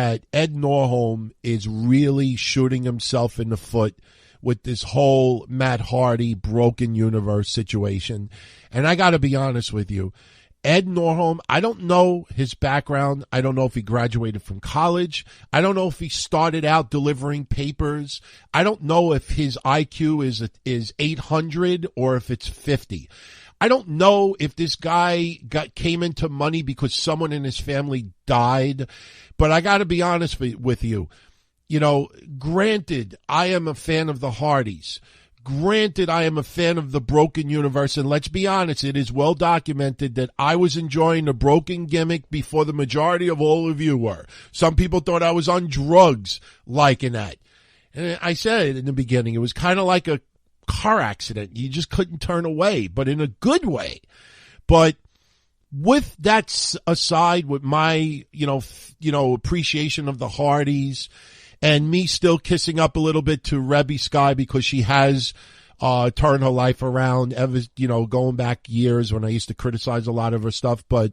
that Ed Nordholm is really shooting himself in the foot with this whole Matt Hardy broken universe situation. And I got to be honest with you, Ed Nordholm, I don't know his background. I don't know if he graduated from college. I don't know if he started out delivering papers. I don't know if his IQ is 800 or if it's 50. I don't know if this guy came into money because someone in his family died. But I got to be honest with you. You know, granted, I am a fan of the Hardys. Granted, I am a fan of the broken universe, and let's be honest, it is well documented that I was enjoying the broken gimmick before the majority of all of you were. Some people thought I was on drugs liking that. And I said it in the beginning, it was kind of like a car accident. You just couldn't turn away, but in a good way. But with that aside, with my, appreciation of the Hardys, and me still kissing up a little bit to Rebby Sky because she has turned her life around, going back years when I used to criticize a lot of her stuff. But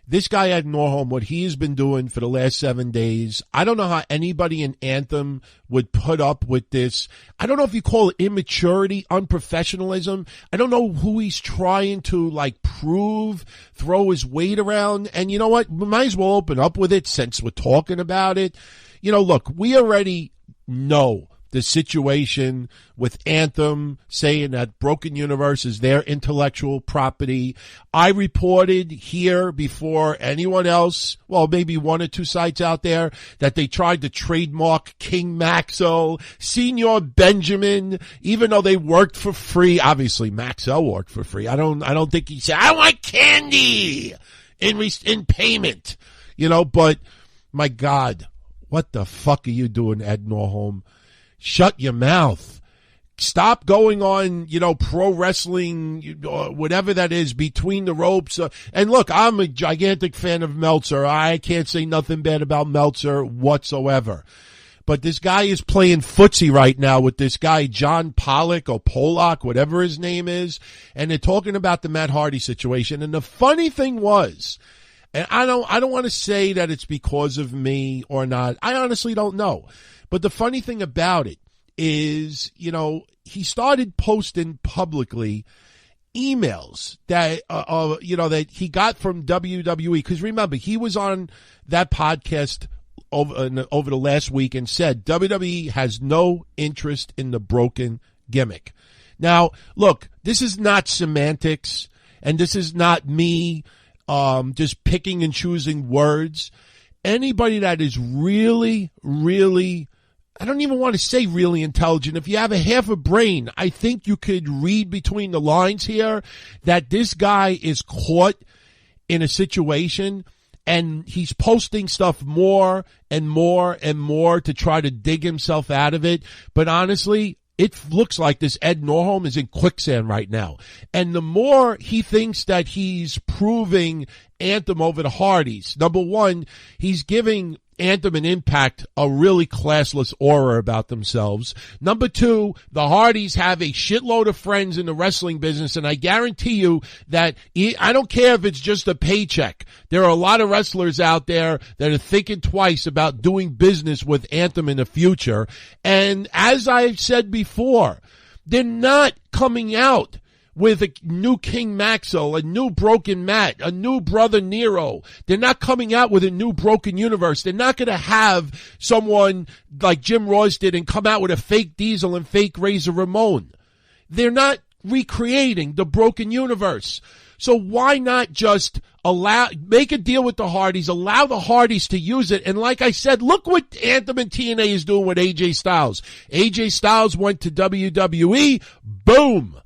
this guy Ed Nordholm, what he has been doing for the last 7 days, I don't know how anybody in Anthem would put up with this. I don't know if you call it immaturity, unprofessionalism. I don't know who he's trying to, prove, throw his weight around. And you know what? We might as well open up with it since we're talking about it. Look, we already know the situation with Anthem saying that Broken Universe is their intellectual property. I reported here before anyone else, well, maybe one or two sites out there, that they tried to trademark King Maxwell, Senior Benjamin, even though they worked for free. Obviously, Maxwell worked for free. I don't think he said, I want candy in payment, but my God. What the fuck are you doing, Ed Nordholm? Shut your mouth. Stop going on, pro wrestling, whatever that is, between the ropes. And look, I'm a gigantic fan of Meltzer. I can't say nothing bad about Meltzer whatsoever. But this guy is playing footsie right now with this guy, John Pollock or Pollock, whatever his name is. And they're talking about the Matt Hardy situation. And the funny thing was, and I don't want to say that it's because of me or not. I honestly don't know. But the funny thing about it is, he started posting publicly emails that, that he got from WWE. Because remember, he was on that podcast over the last week and said WWE has no interest in the broken gimmick. Now, look, this is not semantics, and this is not me just picking and choosing words. Anybody that is really, really, I don't even want to say really intelligent. If you have a half a brain, I think you could read between the lines here that this guy is caught in a situation and he's posting stuff more and more and more to try to dig himself out of it. But honestly, it looks like this Ed Nordholm is in quicksand right now. And the more he thinks that he's proving Anthem over the Hardys, number one, he's giving Anthem and Impact a really classless aura about themselves. Number two, the Hardys have a shitload of friends in the wrestling business, and I guarantee you that I don't care if it's just a paycheck. There are a lot of wrestlers out there that are thinking twice about doing business with Anthem in the future. And as I've said before, they're not coming out with a new King Maxwell, a new Broken Matt, a new Brother Nero. They're not coming out with a new Broken Universe. They're not going to have someone like Jim Ross did and come out with a fake Diesel and fake Razor Ramon. They're not recreating the Broken Universe. So why not just make a deal with the Hardys, allow the Hardys to use it? And like I said, look what Anthem and TNA is doing with AJ Styles. AJ Styles went to WWE. Boom.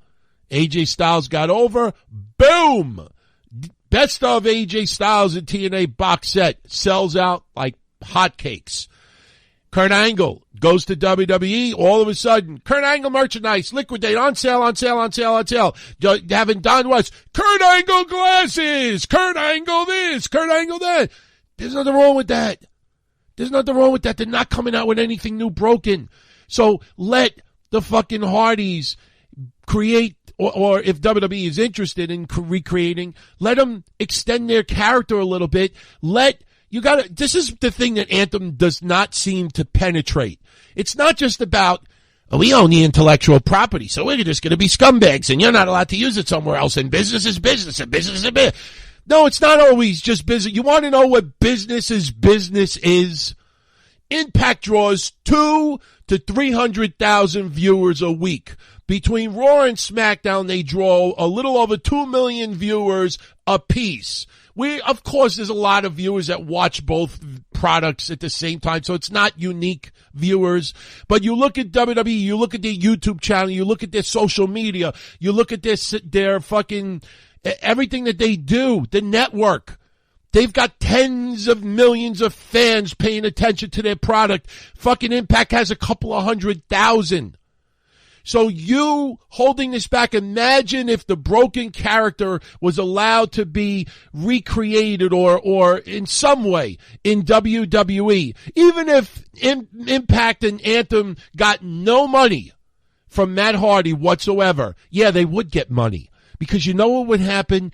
AJ Styles got over. Boom! Best of AJ Styles and TNA box set sells out like hotcakes. Kurt Angle goes to WWE. All of a sudden, Kurt Angle merchandise, liquidate, on sale, on sale, on sale, on sale. Having Don West, Kurt Angle glasses, Kurt Angle this, Kurt Angle that. There's nothing wrong with that. There's nothing wrong with that. They're not coming out with anything new broken. So let the fucking Hardys create, or if WWE is interested in recreating, let them extend their character a little bit. Let This is the thing that Anthem does not seem to penetrate. It's not just about, we own the intellectual property, so we're just going to be scumbags, and you're not allowed to use it somewhere else, and business is business, and business is business. No, it's not always just business. You want to know what business is? Impact draws 200,000 to 300,000 viewers a week. Between Raw and SmackDown, they draw a little over 2 million viewers apiece. Of course, there's a lot of viewers that watch both products at the same time, so it's not unique viewers. But you look at WWE, you look at their YouTube channel, you look at their social media, you look at their fucking everything that they do, the network. They've got tens of millions of fans paying attention to their product. Fucking Impact has a couple of 100,000. So you holding this back, imagine if the broken character was allowed to be recreated or in some way in WWE. Even if Impact and Anthem got no money from Matt Hardy whatsoever, yeah, they would get money. Because you know what would happen?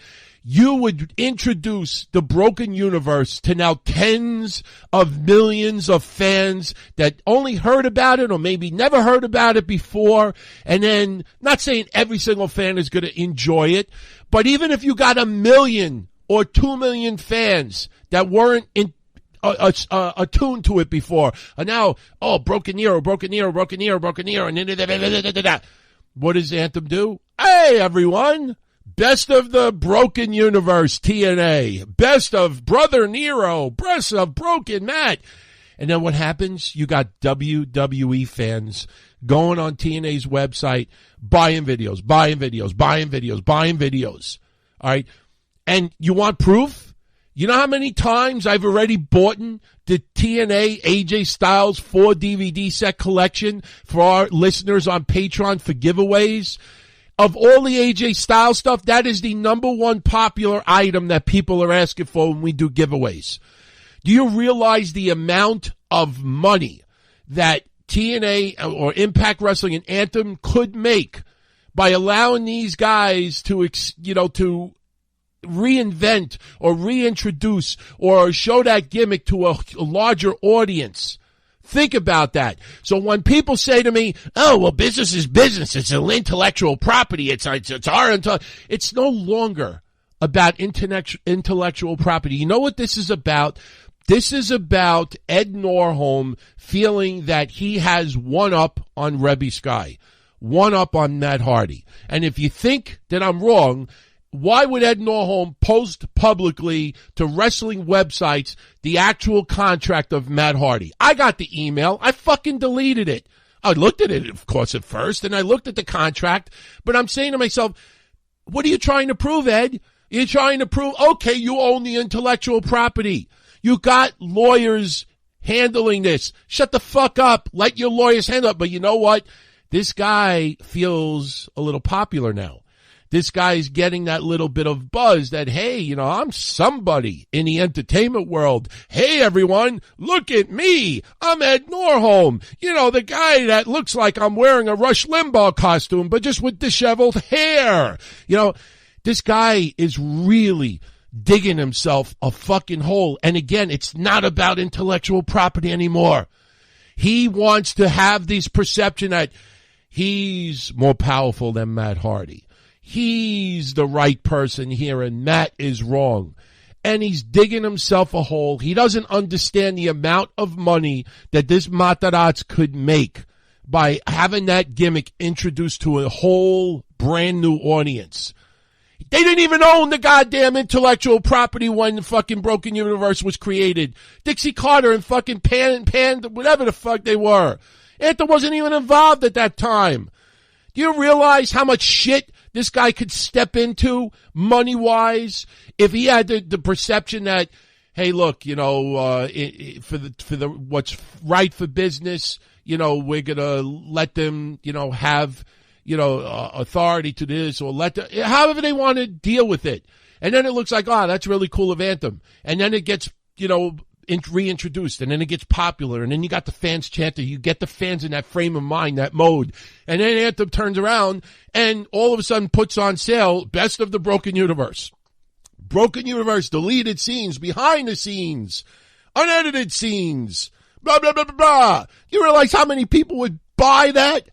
You would introduce the broken universe to now tens of millions of fans that only heard about it or maybe never heard about it before. And then, not saying every single fan is going to enjoy it, but even if you got 1 million or 2 million fans that weren't attuned to it before, and now, broken Nero, and then what does Anthem do? Hey, everyone! Best of the Broken Universe, TNA. Best of Brother Nero. Best of Broken Matt. And then what happens? You got WWE fans going on TNA's website, buying videos. All right? And you want proof? You know how many times I've already bought the TNA AJ Styles 4 DVD set collection for our listeners on Patreon for giveaways? Of all the AJ Styles stuff, that is the number one popular item that people are asking for when we do giveaways. Do you realize the amount of money that TNA or Impact Wrestling and Anthem could make by allowing these guys to reinvent or reintroduce or show that gimmick to a larger audience? Think about that. So when people say to me, "Oh, well, business is business. It's an intellectual property. It's no longer about intellectual property." You know what this is about? This is about Ed Nordholm feeling that he has one up on Rebby Sky, one up on Matt Hardy. And if you think that I'm wrong, why would Ed Nordholm post publicly to wrestling websites the actual contract of Matt Hardy? I got the email. I fucking deleted it. I looked at it, of course, at first, and I looked at the contract, but I'm saying to myself, what are you trying to prove, Ed? You're trying to prove, okay, you own the intellectual property. You got lawyers handling this. Shut the fuck up. Let your lawyers handle it. But you know what? This guy feels a little popular now. This guy's getting that little bit of buzz that, hey, I'm somebody in the entertainment world. Hey, everyone, look at me. I'm Ed Nordholm. The guy that looks like I'm wearing a Rush Limbaugh costume, but just with disheveled hair. This guy is really digging himself a fucking hole. And again, it's not about intellectual property anymore. He wants to have this perception that he's more powerful than Matt Hardy. He's the right person here, and Matt is wrong. And he's digging himself a hole. He doesn't understand the amount of money that this Matarazzi could make by having that gimmick introduced to a whole brand new audience. They didn't even own the goddamn intellectual property when the fucking Broken Universe was created. Dixie Carter and fucking Pan, whatever the fuck they were. Anthem wasn't even involved at that time. Do you realize how much shit this guy could step into money-wise if he had the perception that, hey, look, for the what's right for business, we're gonna let them, have, authority to this, or however they want to deal with it. And then it looks like, that's really cool of Anthem. And then it gets, reintroduced, and then it gets popular, and then you got the fans chanting. You get the fans in that frame of mind, that mode, and then Anthem turns around and all of a sudden puts on sale Best of the Broken Universe. Broken Universe, deleted scenes, behind the scenes, unedited scenes, blah, blah, blah, blah, blah. You realize how many people would buy that?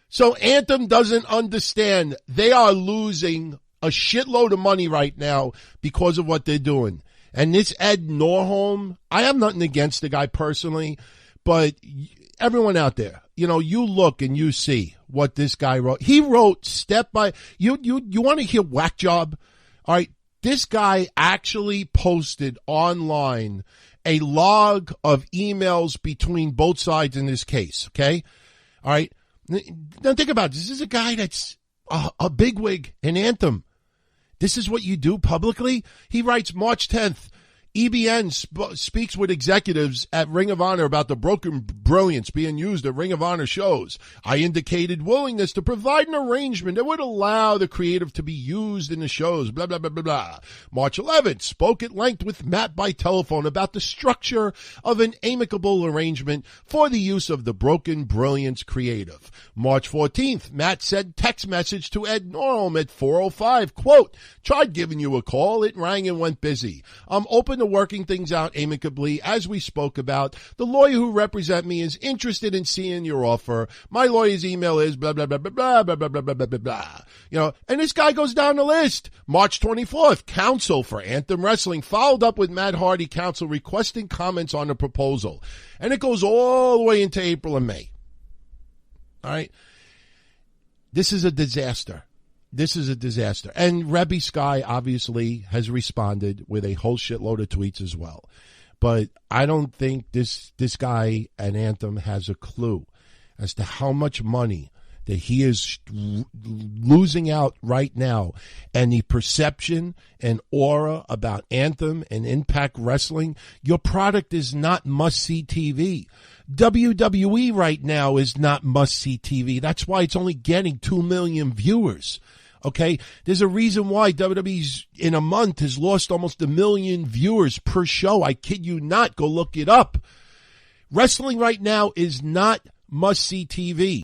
So Anthem doesn't understand. They are losing a shitload of money right now because of what they're doing. And this Ed Nordholm, I have nothing against the guy personally, but everyone out there, you look and you see what this guy wrote. He wrote step by, you want to hear whack job? All right. This guy actually posted online a log of emails between both sides in this case. Okay. All right. Now think about this. This is a guy that's a bigwig in Anthem. This is what you do publicly? He writes March 10th, EBN speaks with executives at Ring of Honor about the broken brilliance being used at Ring of Honor shows. I indicated willingness to provide an arrangement that would allow the creative to be used in the shows, blah, blah, blah, blah, blah. March 11th, spoke at length with Matt by telephone about the structure of an amicable arrangement for the use of the broken brilliance creative. March 14th, Matt sent text message to Ed Nordholm at 4:05, quote, tried giving you a call, it rang and went busy. I'm open to working things out amicably, as we spoke about. The lawyer who represents me is interested in seeing your offer. My lawyer's email is blah, blah, blah, blah, blah, blah, blah, blah, blah, blah, blah. And this guy goes down the list. March 24th, counsel for Anthem Wrestling followed up with Matt Hardy counsel requesting comments on the proposal. And it goes all the way into April and May. All right. This is a disaster. This is a disaster. And Rebby Sky obviously has responded with a whole shitload of tweets as well. But I don't think this guy at Anthem has a clue as to how much money that he is losing out right now, and the perception and aura about Anthem and Impact Wrestling. Your product is not must-see TV. WWE right now is not must-see TV. That's why it's only getting 2 million viewers. Okay? There's a reason why WWE's in a month has lost almost 1 million viewers per show. I kid you not. Go look it up. Wrestling right now is not must-see TV.